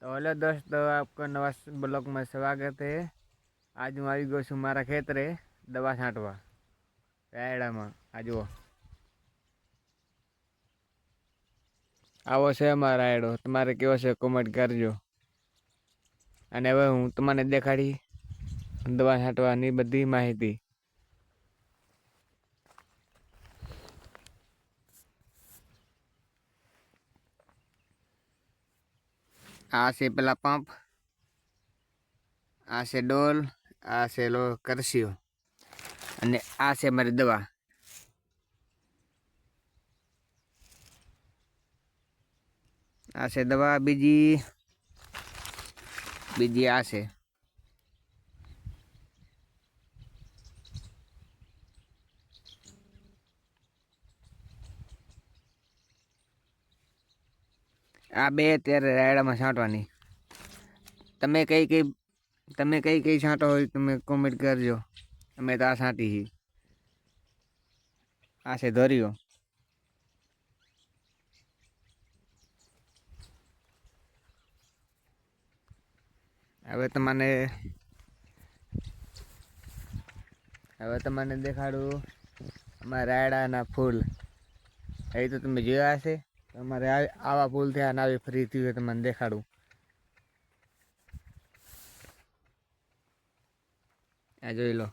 तो हेलो दोस्तों, आपका नवा ब्लॉग में स्वागत है। आज हूँ आई गयो छू मारा खेतरे दवा छांटवा रायड़ा में। आ जुओ आवो छे अमारो रायड़ो। तमारे केवो छे कमेंट करजो। अने हवे हूँ तमने देखाड़ी दवा छांटवानी बधी माहिती। आ छे पेला पंप, आ छे डोल, आ छे लो करसियो अने आ छे मारी दवा। आ छे दवा बीजी बीजी आ छे। आ बे त्यारे रायड़ा में छांटवानी। તમે કઈ કઈ છાંટો હોય તમે કોમેન્ટ કરજો। અમે તો આ છાંટી હી। આ છે ધોરીઓ। હવે તમને દેખાડું અમારા રાયડાના ફૂલ। એ તો તમે જોયા હશે। અમારે આવા ફૂલ થયા અને આવી ફ્રી થયું તમને દેખાડું। આ જોઈ લો।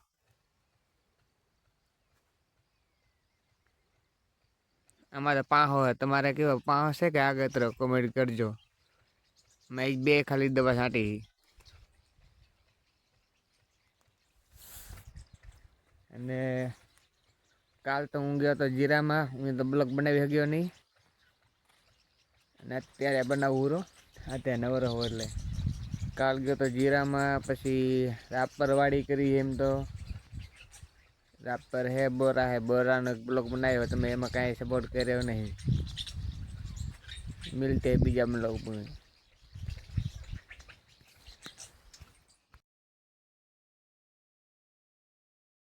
અમારે પાંહો હે। તમારે કેવો પાંહો છે કે આગતરો કોમેન્ટ કરજો। મેં બે ખાલી દવા છાંટી। અને કાલ તો હું ગયો તો જીરામાં। હું તો બ્લોગ બનાવી શક્યો નહીં અને અત્યારે બનાવું રો। અત્યારે નવરો હો એટલે કાલ ગયો તો જીરામાં। પછી રાપરવાડી કરી। એમ તો રાपर है बोरा है। बोराનો બ્લોગ બનાવ્યો તમે એમાં કાંઈ સપોર્ટ કર્યો નહીં। मिलते बीजा ब्लॉग में।